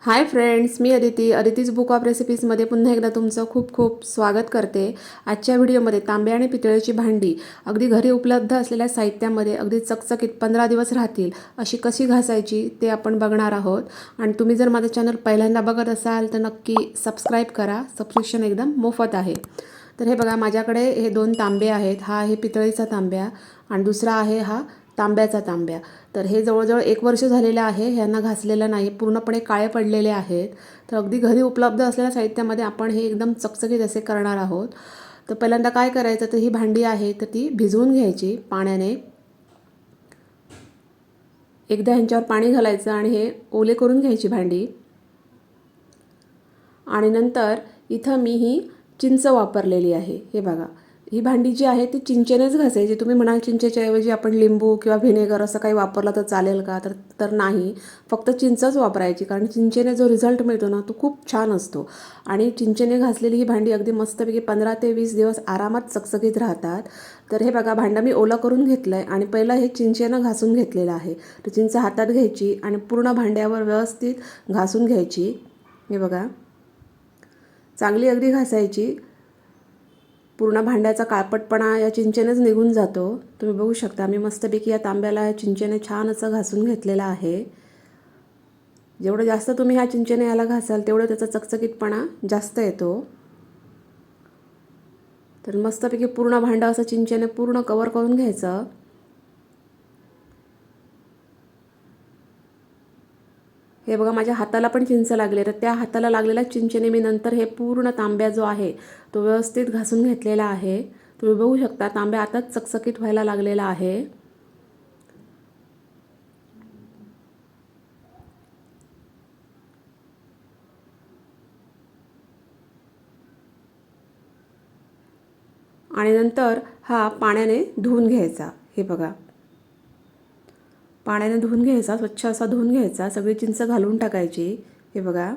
हाय friends, मी Aditi's book of रेसिपीजमध्ये पुन्हा एकदा तुमचं खूप खूप स्वागत करते. आजच्या व्हिडिओमध्ये तांबे आणि पितळेची भांडी अगदी घरी उपलब्ध असलेल्या साहित्यामध्ये अगदी चकचकीत 15 दिवस राहतील अशी कशी घासायची ते आपण बघणार आहोत. आणि तुम्ही जर माझं चॅनल पहिल्यांदा बघत असाल तर नक्की सबस्क्राईब करा. सबस्क्रिप्शन एकदम मोफत आहे. तर हे बघा, माझ्याकडे हे 2 तांबे आहेत. हा आहे पितळीचा तांब्या आणि दुसरा आहे हा तांब्याचा तांब्या. तर हे जवळजवळ 1 वर्ष झालेलं आहे. ह्यांना घासलेलं नाही, पूर्णपणे काळे पडलेले आहेत. तर अगदी घरी उपलब्ध असलेल्या साहित्यामध्ये आपण हे एकदम चकचकीत असे करणार आहोत. तर पहिल्यांदा काय करायचं, तर ही भांडी आहे तर ती भिजवून घ्यायची पाण्याने. एकदा ह्यांच्यावर पाणी घालायचं आणि हे ओले करून घ्यायची भांडी. आणि नंतर इथं मी ही चिंच वापरलेली आहे. हे बघा, ही भांडी जी आहे ती चिंचेनेच घासायची. तुम्ही म्हणाल चिंचेच्या ऐवजी आपण लिंबू किंवा व्हिनेगर असं काही वापरलं तर चालेल का, तर नाही, फक्त चिंचच वापरायची. कारण चिंचेने जो रिझल्ट मिळतो ना तो खूप छान असतो. आणि चिंचेने घासलेली ही भांडी अगदी मस्तपैकी 15 ते 20 दिवस आरामात चकचकीत राहतात. तर हे बघा, भांडं मी ओलं करून घेतलं आहे आणि पहिलं हे चिंचेनं घासून घेतलेलं आहे. तर चिंच हातात घ्यायची आणि पूर्ण भांड्यावर व्यवस्थित घासून घ्यायची. हे बघा, चांगली अगदी घासायची. पूर्ण भांड्याचा काळपटपणा या चिंचेनेच निघून जातो. तुम्ही बघू शकता, मी मस्तपैकी या तांब्याला चिंचेने छान असं घासून घेतलेलं आहे. जेवढं जास्त तुम्ही ह्या चिंचेने याला घासाल तेवढं त्याचा चकचकीतपणा जास्त येतो. तर मस्तपैकी पूर्ण भांडं असं चिंचेने पूर्ण कवर करून घ्यायचं. हे बघा, माझ्या हाताला पण चिंच लागले. तर त्या हाताला लागलेल्या चिंचेने मी नंतर हे पूर्ण तांब्या जो आहे तो व्यवस्थित घासून घेतलेला आहे. तुम्ही बघू शकता, तांब्या आताच चकचकीत व्हायला लागलेला आहे. आणि नंतर हा पाण्याने धुवून घ्यायचा. हे बघा, पाण्याने धुवून घ्यायचा, स्वच्छ असा धुवून घ्यायचा, सगळी चिंच घालून टाकायची. हे बघा,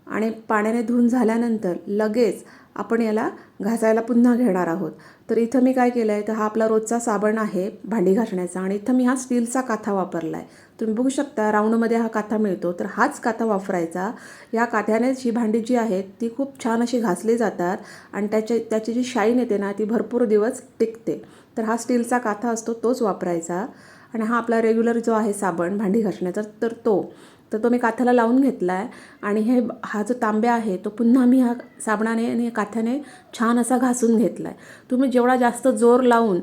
आणि पाण्याने धुवून झाल्यानंतर लगेच आपण याला घासायला पुन्हा घेणार आहोत. तर इथं मी काय केलं आहे, तर हा आपला रोजचा साबण आहे भांडी घासण्याचा आणि इथं मी हा स्टीलचा काथा वापरला आहे. तुम्ही बघू शकता, राऊंडमध्ये हा काथा मिळतो, तर हाच काथा वापरायचा. या काथ्यानेच ही भांडी जी आहेत ती खूप छान अशी घासली जातात आणि त्याची जी शाईन येते ना ती भरपूर दिवस टिकते. तर हा स्टीलचा काथा असतो तोच वापरायचा. आणि हा आपला रेग्युलर जो आहे साबण भांडी घासण्याचा तर तो मी काथ्याला लावून घेतला आहे. आणि हा जो तांब्या आहे तो पुन्हा मी ह्या साबणाने आणि काथ्याने छान असा घासून घेतला आहे. तुम्ही जेवढा जास्त जोर लावून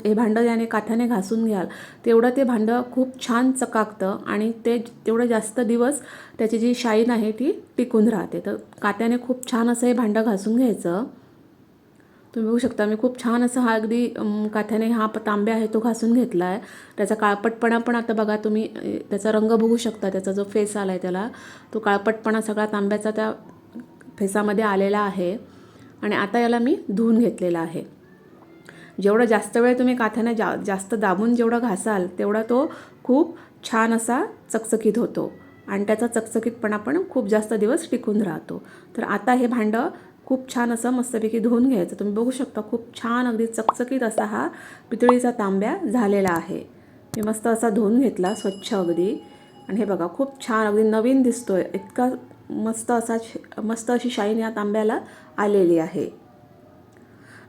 हे भांडं याने काथ्याने घासून घ्याल तेवढं ते भांडं खूप छान चकाकतं आणि तेवढं जास्त दिवस त्याची जी शाईन आहे ती टिकून राहते. तर काथ्याने खूप छान असं हे भांडं घासून घ्यायचं. तुम्ही बघू शकता, मी खूप छान असं हा अगदी काथ्याने हा तांब्या आहे तो घासून घेतला आहे. त्याचा काळपटपणा पण आता बघा, तुम्ही त्याचा रंग बघू शकता. त्याचा जो फेस आला आहे त्याला, तो काळपटपणा सगळा तांब्याचा त्या फेसामध्ये आलेला आहे. आणि आता याला मी धुवून घेतलेला आहे. जेवढं जास्त वेळ तुम्ही काथ्याने जास्त दाबून जेवढं घासाल तेवढा तो खूप छान असा चकचकीत होतो आणि त्याचा चकचकीतपणा पण खूप जास्त दिवस टिकून राहतो. तर आता हे भांडं खूप छान असं मस्तपैकी धुवून घ्यायचं. तुम्ही बघू शकता, खूप छान अगदी चकचकीत असा हा पितळीचा तांब्या झालेला आहे. मी मस्त असा धुवून घेतला स्वच्छ अगदी. आणि हे बघा, खूप छान अगदी नवीन दिसतोय. इतका मस्त अशी शाईन या तांब्याला आलेली आहे.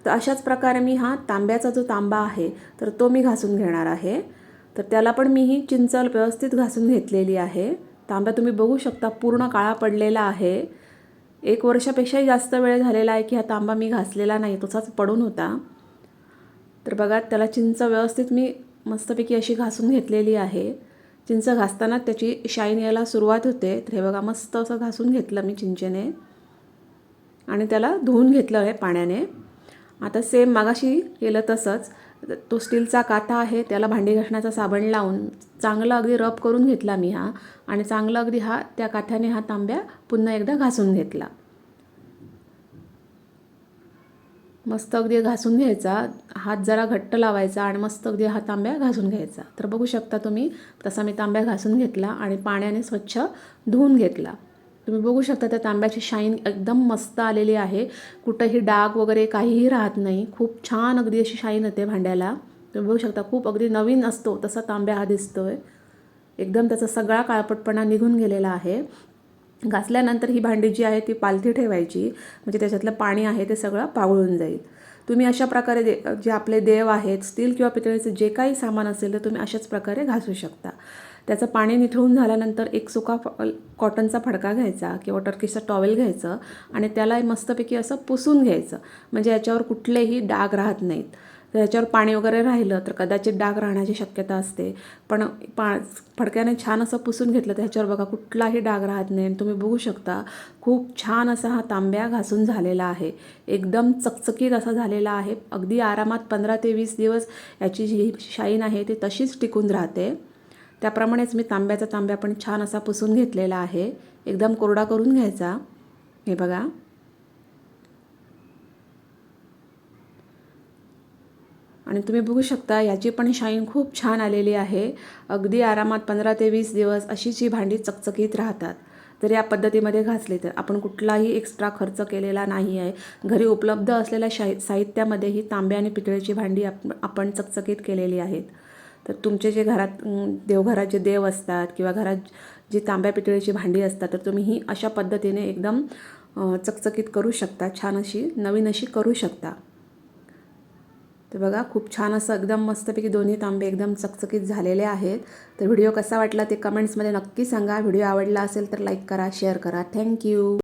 तर अशाच प्रकारे मी हा तांब्याचा जो तांबा आहे तर तो मी घासून घेणार आहे. तर त्याला पण मी ही चिंच व्यवस्थित घासून घेतलेली आहे. तांब्या तुम्ही बघू शकता पूर्ण काळा पडलेला आहे. 1 वर्षापेक्षाही जास्त वेळ झालेला आहे की हा तांबा मी घासलेला नाही, तसाच पडून होता. तर बघा, त्याला चिंच व्यवस्थित मी मस्तपैकी अशी घासून घेतलेली आहे. चिंच घासताना त्याची शाईन यायला सुरुवात होते. तर हे बघा, मस्त असं घासून घेतलं मी चिंचेने आणि त्याला धुवून घेतलं आहे पाण्याने. आता सेम मागाशी केलं तसंच तो स्टीलचा काथा आहे त्याला भांडी घासण्याचा साबण लावून चांगला अगदी रब करून घेतला मी हा. आणि चांगला अगदी त्या काथ्याने हा तांब्या पुन्हा एकदा घासून घेतला. मस्त अगदी घासून घ्यायचा, हात जरा घट्ट लावायचा आणि मस्त अगदी हा तांब्या घासून घ्यायचा. तर बघू शकता तुम्ही, तसा मी तांब्या घासून घेतला आणि पाण्याने स्वच्छ धुवून घेतला. तुम्ही बघू शकता त्या तांब्याची शाईन एकदम मस्त आलेली आहे. कुठंही डाग वगैरे काहीही राहत नाही. खूप छान अगदी अशी शाईन येते भांड्याला. तुम्ही बघू शकता, खूप अगदी नवीन असतो तसा तांब्या हा दिसतोय. एकदम त्याचा सगळा काळपटपणा निघून गेलेला आहे. घासल्यानंतर ही भांडी जी आहे ती पालथी ठेवायची, म्हणजे त्याच्यातलं पाणी आहे ते सगळं पावळून जाईल. तुम्ही अशा प्रकारे जे आपले देव आहेत, स्टील किंवा पितळेचं जे काही सामान असेल तर तुम्ही अशाच प्रकारे घासू शकता. त्याचं पाणी निथळून झाल्यानंतर एक सुका कॉटनचा फडका घ्यायचा किंवा टर्किशचा टॉवेल घ्यायचं आणि त्याला मस्तपैकी असं पुसून घ्यायचं, म्हणजे याच्यावर कुठलेही डाग राहत नाहीत. तर याच्यावर पाणी वगैरे राहिलं तर कदाचित डाग राहण्याची शक्यता असते, पण फडक्याने छान असं पुसून घेतलं तर ह्याच्यावर बघा कुठलाही डाग राहत नाही. आणि तुम्ही बघू शकता खूप छान असा हा तांब्या घासून झालेला आहे, एकदम चकचकीत असा झालेला आहे. अगदी आरामात 15 ते 20 दिवस याची जी शाईन आहे ती तशीच टिकून राहते. त्याप्रमाणेच मी तांब्याचा तांब्या पण छान असा पुसून घेतलेला आहे, एकदम कोरडा करून घ्यायचा. हे बघा, आणि तुम्ही बघू शकता याची पण शाईन खूप छान आलेली आहे. अगदी आरामात 15 ते 20 दिवस अशीच ही भांडी चकचकीत राहतात जर या पद्धतीमध्ये घासली तर. आपण कुठलाही एक्स्ट्रा खर्च केलेला नाही आहे. घरी उपलब्ध असलेल्या साहित्यामध्ये ही तांब्या आणि पितळेची भांडी आपण चकचकीत केलेली आहेत. तर तुमचे जे घरात देवघरात जे देव असतात किंवा घरात जी तांब्या पितळेची भांडी असतात तर तुम्ही ही अशा पद्धतीने एकदम चकचकीत करू शकता, छान अशी नवीन अशी करू शकता. तर बघा खूप छान असं एकदम मस्तपैकी दोन्ही तांबे एकदम चकचकीत झालेले आहेत. तर व्हिडिओ कसा वाटला ते कमेंट्समध्ये नक्की सांगा. व्हिडिओ आवडला असेल तर लाईक करा, शेअर करा. थँक्यू.